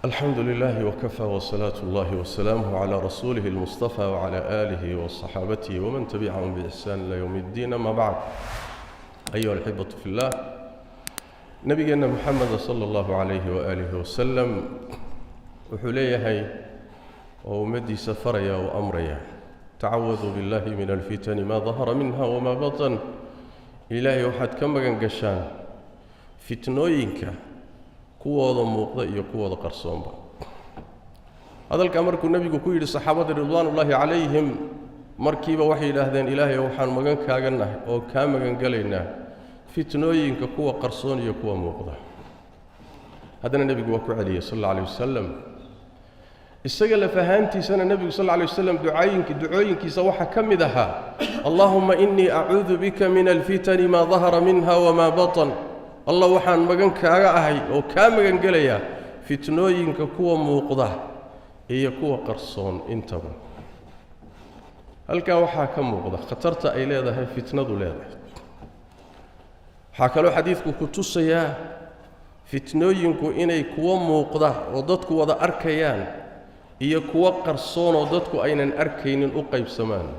الحمد لله وكفى وصلاة الله وسلامه على رسوله المصطفى وعلى آله وصحابته ومن تبعهم بإحسان إلى يوم الدين. ما بعد، أيها الأحبة في الله، نبينا محمد صلى الله عليه وآله وسلم وحليه ومدي سفريا وأمريا تعوذوا بالله من الفتن ما ظهر منها وما بطن. إلهي وحد كما قشان فتنوينك kuwooda muuqda iyo kuwooda qarsoonba. hadalka markuu nabigu ku yiri saxaabada ridwaanullaahi calayhim markiiba waxay yiraahdeen ilaahay waxaan magan kaaganahay oo ka magan galaynaa fitnooyinka kuwa qarsoon iyo kuwa muuqda. hadana nabigu waa ku celiyay sallallahu alayhi wasallam isaga la fahantiisana nabigu sallallahu alayhi wasallam ducooyinkiisa waxa kamid aha Allahumma inni a'udhu bika min al-fitani ma dhahara minha wa ma batan. الله waxaan magan kaaga ahay oo ka magan galaya fitnooyinka kuwa muuqda iyo kuwa qarsoon intaba. halka waxa ka muuqda khatarta ay leedahay fitnadu leedahay. waxa kale oo xadiisku ku tusaya fitnooyinku inay kuwa muuqda oo dadku wada arkayaan iyo kuwa qarsoon oo dadku aynan arkaynin u qaybsamaan.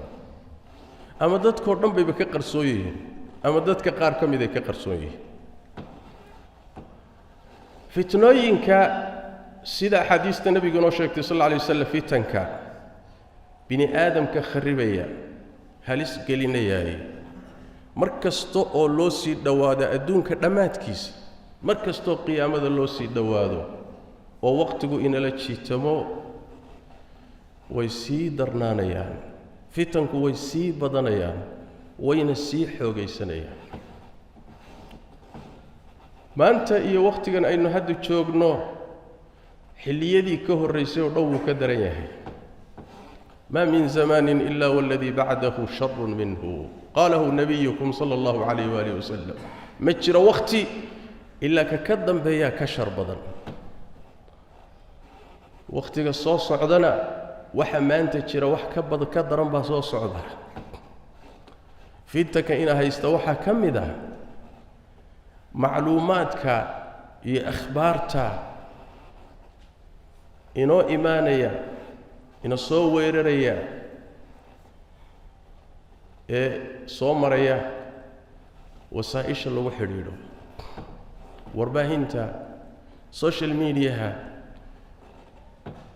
ama dadku dhan bayba ka qarsoon yihiin ama dadka qaar ka mid ay ka qarsoon yihiin. fitnooyinka sida xadiista nabiga noo sheegtay sallallahu alayhi wasallam fitanka bini aadamka kharibaya halis gelinayay markasto oo loo sii dhawaado adduunka dhamaadkiisa markasto qiyaamada loo sii dhawaado oo waqtigu inala jiitamo way sii darnaanayaan fitanku way sii badanayaan wayna sii xoogaysanayaan. maanta iyo waqtigan aynu hadda joogno xilliyadii ka horeysay oo dhow ka daran yahay. ma min zamanin illa walladhi ba'dahu sharrun minhu qalahu nabiyukum sallallahu alayhi wa alihi wasallam. ma jiro waqti illa ka dambeeya ka shar badan. waqtiga soo socdana waxa maanta jira wax ka badan ka daran baa soo socda. fitaka ina haysta waxa kamid ah macluumaadka iyo akhbaarta inoo imaanaya ina soo weeraraya soo maraya wasaa'isha lagu xidhiidho warbaahinta social media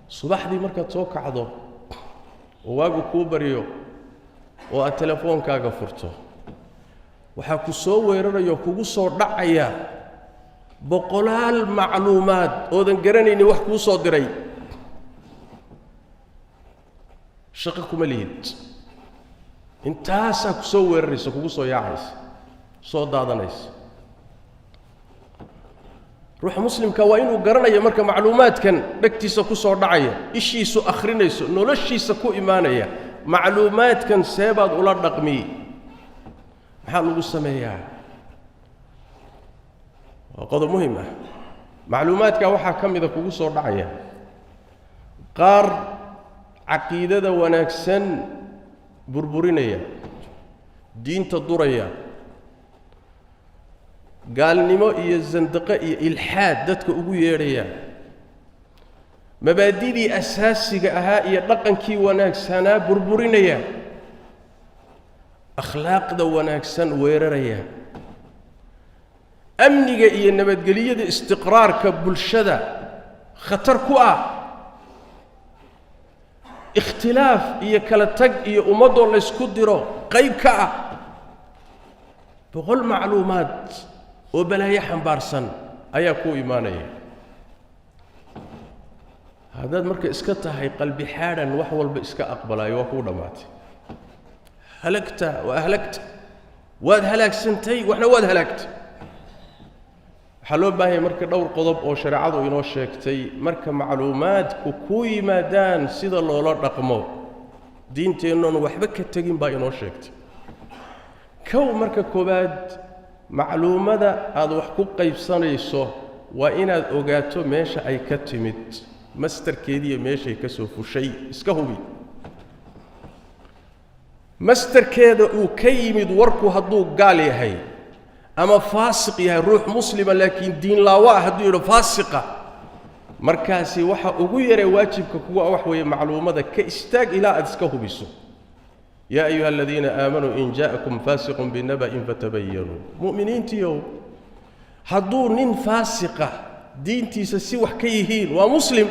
subaxdii markaad soo kacdo oo waagu kuu bariyo oo aad telefoonkaaga furto waxa ku soo weerarayo kugu soo dhacaya boqolaal macluumaad oo dan garanayni wax ku soo diray. shaqo kuma lihid intaas ku soo weerarayso kugu soo yaacaysa soo daadanaysa. ruuxa muslimka waa inuu garanayo marka macluumaadkan dhagtiisa ku soo dhacaya ishiisu akhrinayso noloshiisa ku imaanaya macluumaadkan seebaad ula dhaqmi maxaa lagu sameeyaa. waa qodob muhiim ah. macluumaadka waxa kamid ah kugu soo dhacaya qaar caqiidada wanaagsan burburinaya diinta duraya gaalnimo iyo zandaqa iyo ilhaad dadka ugu yeedhaya mabaadidii asaasiga ahaa iyo dhaqankii wanaagsanaa burburinaya akhlaaqda wanaagsan weeraraya amniga iyo nabadgeliyada istiqraarka bulshada khatar ku ah ikhtilaaf iyo kala tag iyo ummadoo la isku diro qayb ka ah boqol macluumaad oo balaayo xambaarsan ayaa ku imaanaya. haddaad marka iska tahay qalbi xaaran wax walba iska aqbalayo waa ku dhamaatay. هلكت وأهلكت واد هلاك سنتي وإحنا واد هلكت. حلو باهي مركا دور قضب أو شرعاضو إنو شاكتي مركا معلومات كوكوي مادان سيدا اللولا رقمو دين تينون وحبك التقين با إنو شاكتي كو مركا كوباد معلومات هذا وحكو قيب صانيسو وإنا أوغاتو ماشا أي كتمت مستر كيدية ماشا يكسوفو شيء اسكهو بي مستر كيدا او كيمد وركو هدو قال يهي اما فاسق يهي روح مسلمة لكن دين لا واحد يقول فاسقة markaasi waxa ugu yaray waajibka kuwa wax weeye macluumada ka istaag ilaa aad iska hubiso يا أيها الذين آمنوا إن جاءكم فاسق بنبأ فتبينوا مؤمنين تيو حضور نين فاسقة دينتي سسوح كيهين ومسلم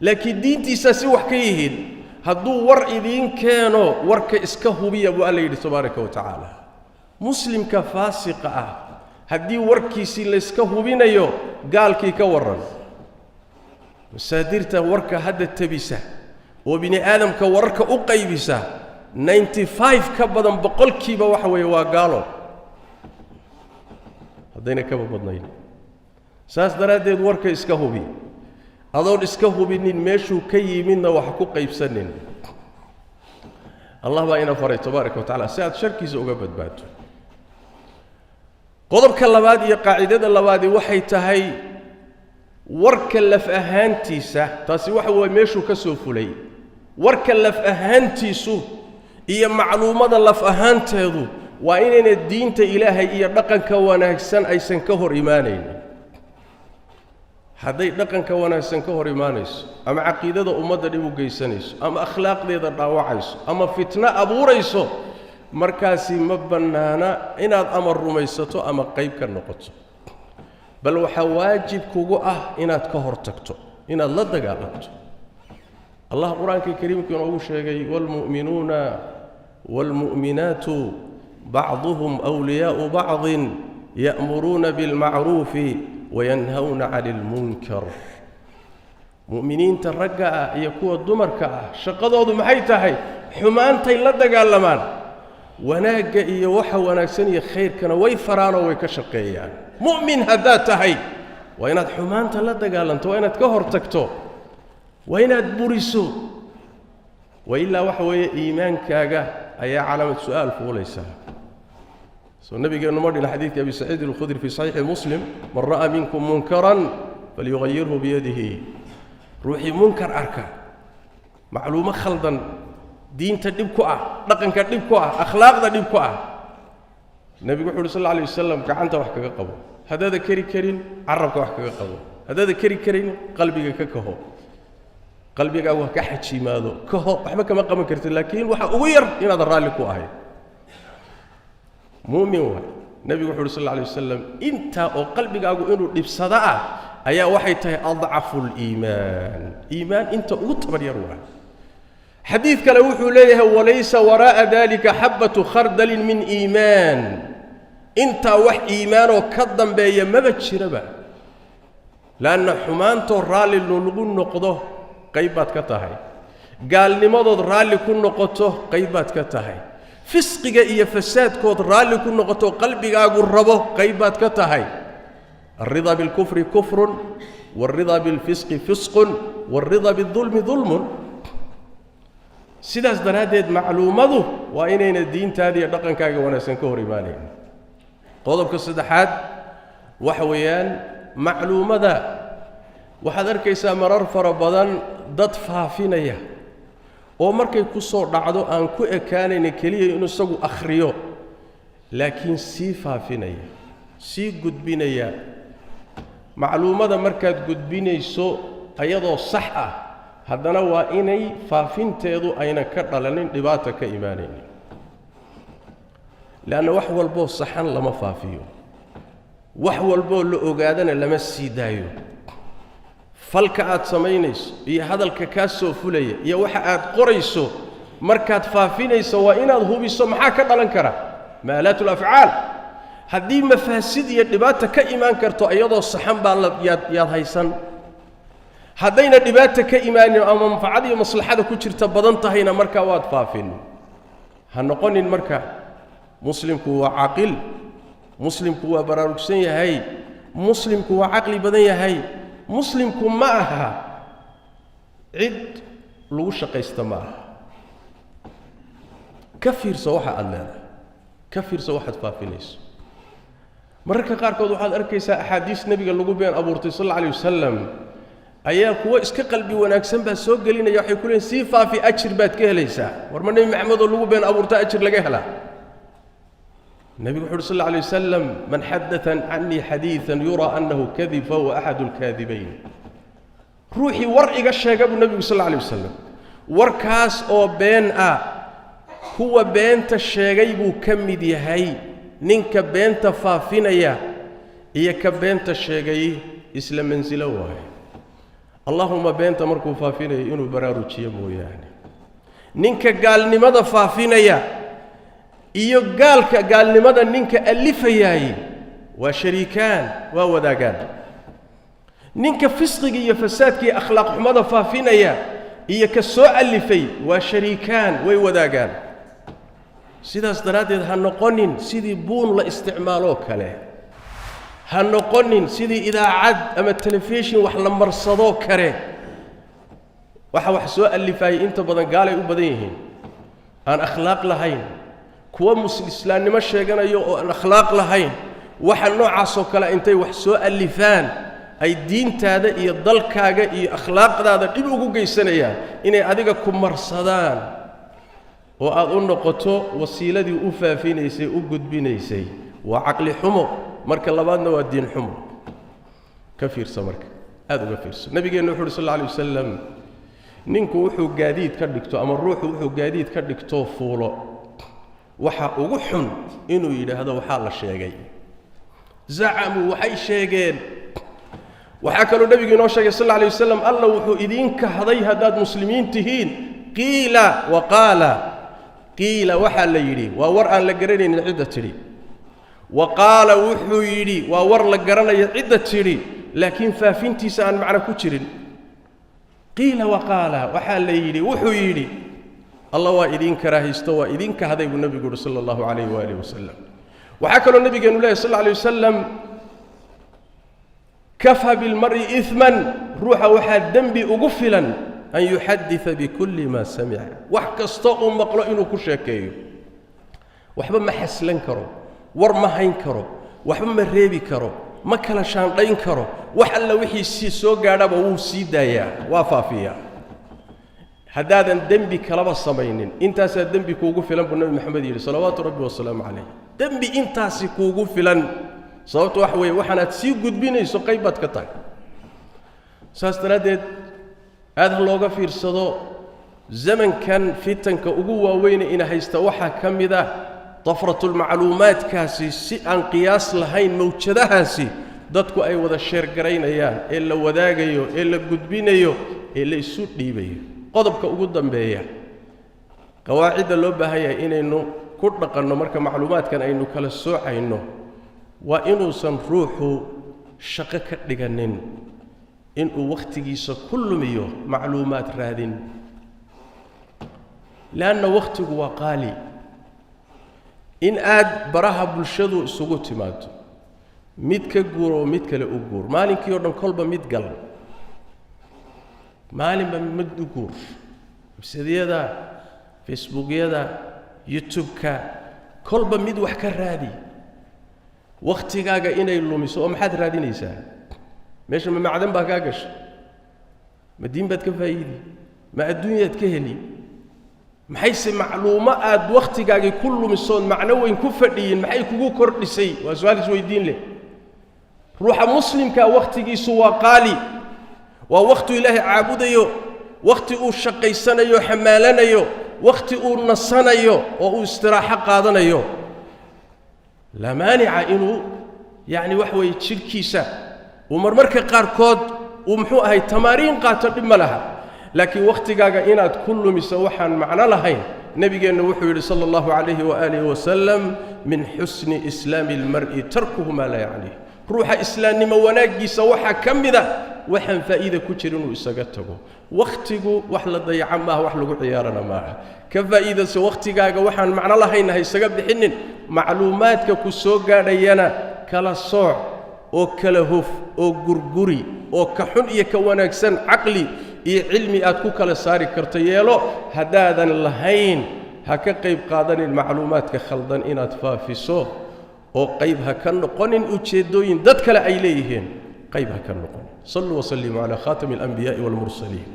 لكن دينتي سسوح كيهين حضور ورئيين كانوا ورك إسكهوا بي أبو الله تبارك وتعالى مسلم كفاسقة هدي وركي سيل إسكهوا بينا يو قال كي كورن مسادرته ورك هذا التبسة وبني آدم كورك أقيبسة 95 كبدن بقول كيبا وحوي وقالوا هدينا كبا بدنين ساس دراديد ورك اسكهوبي أدور اسكهوبي نين ميشو كي منا وحكو قيبسنين الله باينا فري تبارك وتعالى ساعد شركي زوجة بدباتو قضب كاللباد يا قاعدة اللباد وحي تهي ورك اللف أهانتيسة تاسي وحوي ميشو كسوفولي ورك اللف أهانتيسو iyo macluumada laf ahaanteedu waa inayna diinta Ilaahay iyo dhaqanka wanaagsan aysan ka hor iimaanayn haday dhaqanka wanaagsan ka hor iimaanayso ama aqeedada ummadda dib u geysanayso ama akhlaaqdeeda dhaawacayso ama fitna abuurayso markaasi ma banaana inaad amar rumaysato ama qayb ka noqoto bal waxa waajib kugu ah inaad ka hor tagto inaad la dagaalanto الله قرآن الكريم كانوا شيء والمؤمنون والمؤمنات بعضهم أولياء بعض يأمرون بالمعروف وينهون عن المنكر مؤمنين ترجع يكون الدمرك شقضوا محيتها حمان تيلدق اللمان وناق يوحى وناكسني خير كان ويفرانا ويكشقيان مؤمن هداتها وين حمان تيلدق اللان وين تكهر تكتو وين أدبرسو وإلا وحوي إيمانك أي علامة سؤال فوليسا النبي قال نمر إلى حديث أبي سعيد الخدري في صحيح مسلم من رأى منكم منكرا فليغيره بيده روحي منكر أركا معلومة خلدا دين تدبكوا رقم كدبكوا أخلاق تدبكوا النبي يقول صلى الله عليه وسلم كعنت وحكا قبو هذا كري كرين عربك وحكا قبو هذا كري كرين قلبك ككهو قلبك أو كحشي ماذا كهو وحبا كما قام كرت لكن وحا أغير إن هذا الرالي كواهي مؤمن واحد النبي صلى الله عليه وسلم أنت أو قلبك أو إنه لبصداء أيا وحيته أضعف الإيمان إيمان أنت أغتبر يروح حديث كلا وحو ليه وليس وراء ذلك حبة خردل من إيمان أنت وح إيمان وكذب بي ما بتشربه لأن حمانته الرالي اللي نقول نقضه قيبات كتاهي قال لماذا رالي كن نقطه قيبات كتاهي فسقك إيا فساد كود رالي كن نقطه قلبك أقول ربه قيبات كتاهي الرضا بالكفر كفر والرضا بالفسق فسق والرضا بالظلم ظلم سيداس درادد معلومته وإنين الدين تادي رقم كاغا وناسن كهر إيماني قضبك الصدحات وحويان معلومة waxaad arkaysaa marar fara badan dad faafinaya oo markay ku soo dhacdo aan ku ekaanayn kaliya inuu isagu akhriyo laakiin si faafinaya si gudbinaya macluumada markaad gudbinayso ayadoo sax ah haddana waa inay faafinteedu ayna ka dhalanin dhibaato ka iimaanayn laana wax walbo saxan lama faafiyo wax walbo la ogaadana lama sii daayo falka aad samaynayso iyo hadalka ka soo fulaya iyo waxa aad qorayso markaad faafinayso waa inaad hubiso maxaa ka dhalan kara maalatul af'aal hadii mafaasid iyo dhibaato ka iimaan karto ayadoo saxan baa yaad haysan hadayna dhibaato ka iimaanin ama manfaacad iyo maslaxada ku jirta badan tahayna marka waad faafin ha noqonin marka muslimku waa aqil muslimku waa baraarugsan yahay muslimku waa aqli badan yahay مسلمكم معها عد لو شقيست معها كفير سواحة الله كفير سواحة فافينيس مركا قاركود waxaad arkaysaa ahadiis nabiga lagu been abuurtay sallallahu alayhi wasallam ayaa kuwa iska qalbi wanaagsan baa soo gelinaya waxay ku leen si faafi ajir baad ka helaysaa war ma nabi maxamed oo lagu been abuurtay ajir laga helaa النبي صلى الله عليه وسلم من حدث عني حديثا يرى أنه كذب فهو أحد الكاذبين روحي ورقي الشيء النبي صلى الله عليه وسلم وركاس أو بين هو بين الشيء بو كم دي هاي نينك بين تفافينا يا هي كبين الشيء إسلام منزله واحد اللهم بين تمركو فافينا إنه براروتشي مو يعني نينك قال لماذا فافينا يا إيو قال لماذا نينك ألف ياي وشريكان ووداقان نينك فسقي فسادك أخلاق حماذا فافينا يا إيو كسوء ألفي وشريكان ووداقان سيدا استرادد هنقونين سيدي بون لا استعمالوك له هنقونين سيدي إذا عد أما التلفزيون وحلا مرصدوك كره وح سوء ألفي أنت بدن قال يبديهن أن أخلاق لهين كوا مسلم ما شيء يو أن أخلاق لهين وحن نوع سوكلا أنت وحسوء ألفان أي دين تادا يضل كاجا أخلاق هذا يبغوا جيسنا إني أديك كم مرصدان وأظن قطو وسيلة دي أوفى في نيسي أوجد بنيسي وعقل حمر مرك الله بعدنا والدين حمر كفير سمرك هذا كفير النبي قال نوح صلى الله عليه وسلم نينكو وحو جديد كدكتو أما الروح وحو جديد كدكتو فولو وحا وحن إنه إلى هذا وحال الشيء زعموا وحي شيئين وحكى النبي قال صلى الله عليه وسلم الله وحو إذين كهذي هداد مسلمين تهين قيل وقال قيل وحال يري وورأ لقرني عدة تري وقال وحو يري وور لقرني عدة تري لكن فافنتي سان معنا كترين قيل وقال وحال يري وحو يري الله وإذين كراه استوى إذين كهذا النبي صلى الله عليه وآله وسلم وحكى النبي قال صلى الله عليه وسلم كفى بالمرء إثما روح وحد ذنبي أغفلا أن يحدث بكل ما سمع وحكى استوى مقرئ كشكيه وحبا ما حسلن كرو ور ما هين كرو وحبا ما ريبي كرو ما كلا شاندين كرو وحلا وحي سو غادبا و سي دايا وافافيا هدادا ذنبي كلابا سمينين انتاس ذنبي كوغو فيلان النبي محمد صلوات ربي وسلام عليه ذنبي انتاس كوغو فيلان صوت وحوي وحنا سي غدبينيسو قيبات كتاي ساسترادد هذا لوغا فيرسدو زمن كان فتنك ugu waaweyn in haysta waxa kamida طفرة المعلومات كاسي سي ان قياس لهين موجدهاسي dadku ay wada sheer gareynayaan ee la wadaagayo ee la gudbinayo ee la isu dhiibayo qodobka ugu dambeeya qawaacida loo baahayaa inaynu ku dhaqanno marka macluumaadkan aynu kala soocayno waa inuusan ruuxu shaqo ka dhiganin inuu waqtigiisa ku lumiyo macluumaad raadin laana waqtigu waa qaali in aad baraha bulshadu isugu timaado mid ka guuro mid kale u guur maalinkii oo dhan kolba mid gal maalinba mid u guur website-yada Facebook-yada YouTube-ka kolba mid wax ka raadi waqtigaaga inay lumiso oo maxaad raadinaysaa meesha ma macdan baa ka gashay ma diin baad ka faa'iidi ma adduunyaad ka heli maxay macluuma aad waqtigaaga ku lumisoon macna weyn ku fadhiyin maxay kugu kordhisay waa su'aal is weydiin leh ruuxa muslimka waqtigiisu waa qaali waa waqti ilaahay caabudayo waqti uu shaqaysanayo xamaalanayo waqti uu nasanayo oo uu istiraaxa qaadanayo la maanica inuu yani wax way jirkiisa ومرمرك قاركود ومحو هاي تمارين قاتل بملها لكن وقتك إناد كل مسوحا معنا لهين نبي وحي صلى الله عليه وآله وسلم من حسن إسلام المرء تركه ما لا يعنيه روح إسلام موناجي سوحا كم ذا وحن فإذا كترون وإساقته وقتك وحلا ضيع معه وحلا عيارنا معه كفإذا سوقتك وحن معنا لهين هاي سقب حنن معلوماتك كسوقا لينا كلا صوع أو كلهوف أو غرغري أو كحن يكوناكسن عقلي علمي أتكو كلا ساري كرتيالو هدادا لهين هكا قيب قادن المعلومات كخلدن إن أتفافسو أو قيب هكا نقنن أجدوين دد كلا أيليهن قيب هكا نقنن صلوا وسلموا على خاتم الأنبياء والمرسلين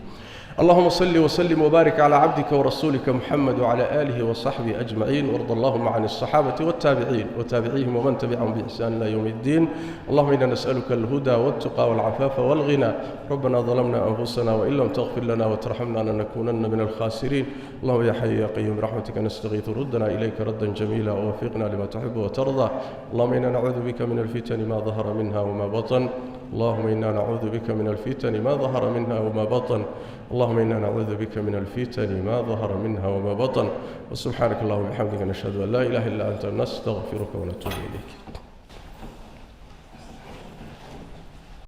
اللهم صل وسلم وبارك على عبدك ورسولك محمد وعلى آله وصحبه أجمعين، وارض اللهم عن الصحابة والتابعين وتابعيهم ومن تبعهم بإحسان إلى يوم الدين. اللهم إنا نسألك الهدى والتقى والعفاف والغنى. ربنا ظلمنا أنفسنا وإن لم تغفر لنا وترحمنا لنكونن من الخاسرين. اللهم يا حي يا قيوم برحمتك نستغيث، ردنا إليك ردا جميلا ووفقنا لما تحب وترضى. اللهم إنا نعوذ بك من الفتن ما ظهر منها وما بطن. اللهم إنا نعوذ بك من الفتن ما ظهر منها وما بطن. اللهم إنا نعوذ بك من الفتن ما ظهر منها وما بطن. وسبحانك اللهم وبحمدك نشهد أن لا إله إلا أنت نستغفرك ونتوب إليك.